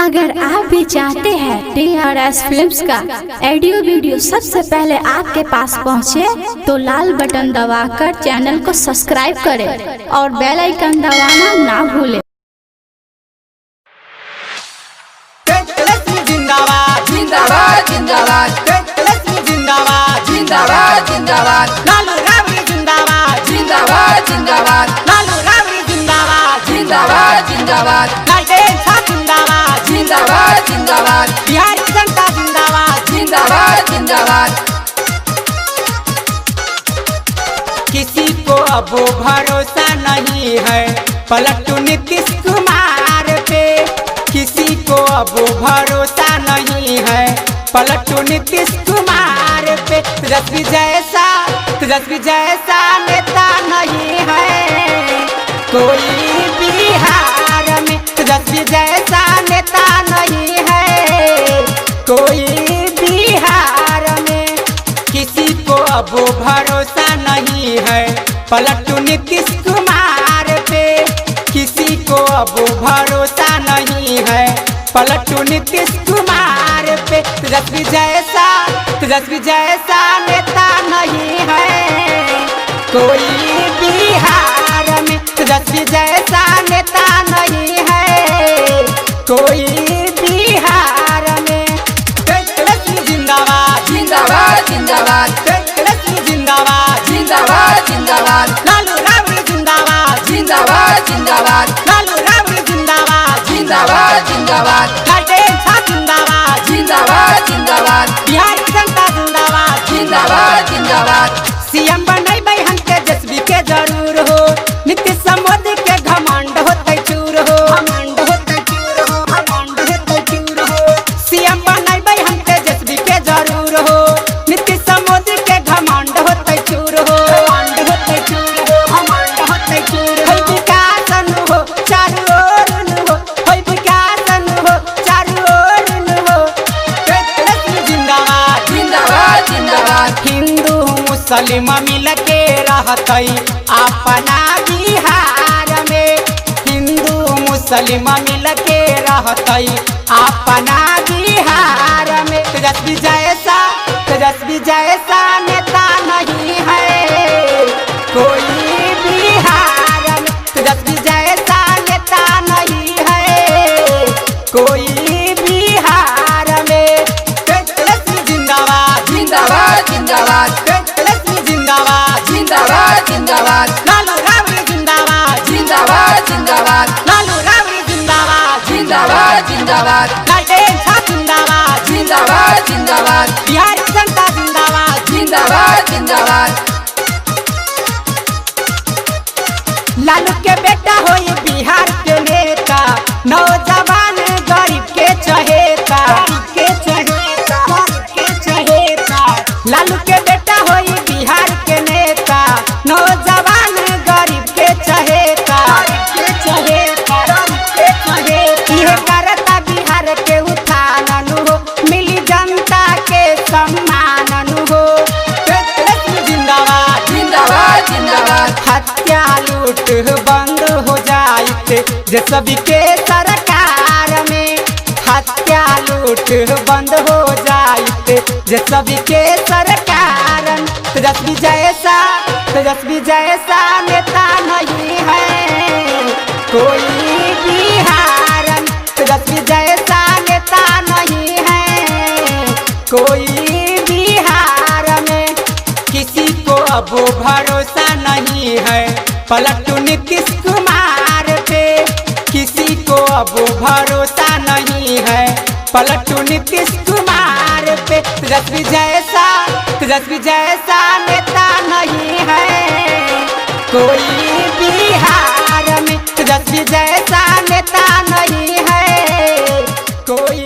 अगर आप भी चाहते हैं DRS फिल्म्स का ऑडियो वीडियो सबसे पहले आपके पास पहुंचे, तो लाल बटन दबाकर चैनल को सब्सक्राइब करें और बेल आइकन दबाना ना भूलें। जिंदाबाद जिंदाबाद जिंदाबाद जिंदाबाद जिंदाबाद जिंदाबाद लालू राबड़ी जिंदाबाद जिंदाबाद जिंदाबाद लालू राबड़ी जिंदाबाद जिंदाबाद जिंदाबाद लालटेन साहब जिंदाबाद जिंदाबाद जिंदाबाद बिहार की जनता जिंदाबाद जिंदाबाद जिंदाबाद। किसी को अब भरोसा नहीं है पलटू नीतीश कुमार पे, किसी को अब भरोसा नहीं है पलटू नीतीश कुमार पे। तेजस्वी जैसा नेता नहीं है कोई बिहार में, तेजस्वी जैसा नेता नहीं है कोई बिहार में। किसी को अब भरोसा नहीं है पलटू नीतीश कुमार पे, किसी को अब भरोसा नहीं है पलटू नीतीश कुमार पे। तेजस्वी जैसा नेता नहीं है कोई बिहार में, तेजस्वी जैसा नेता नहीं है कोई बिहार में। तेजस्वी जिंदाबाद जिंदाबाद जिंदाबाद तेजस्वी जिंदाबाद जिंदाबाद जिंदाबाद लालू राबड़ी जिंदाबाद जिंदाबाद जिंदाबाद लालू राबड़ी जिंदाबाद जिंदाबाद जिंदाबाद लालटेन साहब जिंदाबाद जिंदाबाद जिंदाबाद बिहार की जनता जिंदाबाद जिंदाबाद जिंदाबाद। सीएम बनैबै हम तेजस्वी के जरूर हो, नीतीश मोदी के घमंड होतै चूर हो, घमंड होतै चूर हो, घमंड होतै चूर हो। सीएम बनैबै हम तेजस्वी के जरूर हो, नीतीश मोदी के घमंड होतै चूर हो, घमंड होतै चूर हो, घमंड होतै चूर हो। विकास हो चारू ओर हो, होय विकास हो चारू ओर हो। तेजस्वी जिंदाबाद जिंदाबाद जिंदाबाद। हिंदू मुस्लिम मिल के रहतै अपना बिहार में, हिंदू मुस्लिम मिल के रहतै अपना बिहार में। तेजस्वी जैसा नेता नहीं है कोई बिहार में, तेजस्वी जैसा नेता नहीं है कोई बिहार में। तेजस्वी जिंदाबाद जिंदाबाद जिंदाबाद तेजस्वी जिंदाबाद जिंदाबाद जिंदाबाद लालू राबड़ी जिंदाबाद जिंदाबाद जिंदाबाद लालू राबड़ी जिंदाबाद जिंदाबाद जिंदाबाद लालटेन साहब जिंदाबाद जिंदाबाद जिंदाबाद बिहार की जनता जिंदाबाद जिंदाबाद जिंदाबाद। लालू के बेटा हो ये बिहार के नेता, नौजवान गरीब के चहेता, के चहेता, के चहेता। लालू के बेटा हो ये बिहार के नेता, नौजवान गरीब के चहेता, के चहेता, के चहेता। यह करता बिहार के उत्थान हो, मिली जनता के सम्मान हो। जिंदाबाद जिंदाबाद जिंदाबाद। हत्या लूट बंद हो जाए जे सभी के सरकार में, हत्या लूट बंद हो जाए जे सभी के सरकार में। तेजस्वी जैसा नेता नहीं है कोई बिहार में, तेजस्वी जैसा नेता नहीं है कोई बिहार में। किसी को अब भरोसा नहीं है पलटू नीतीश कुमार पे, किसी को अब भरोसा नहीं है पलटू नीतीश कुमार पे। तेजस्वी जैसा नेता नहीं है कोई बिहार में, तेजस्वी जैसा नेता नहीं है कोई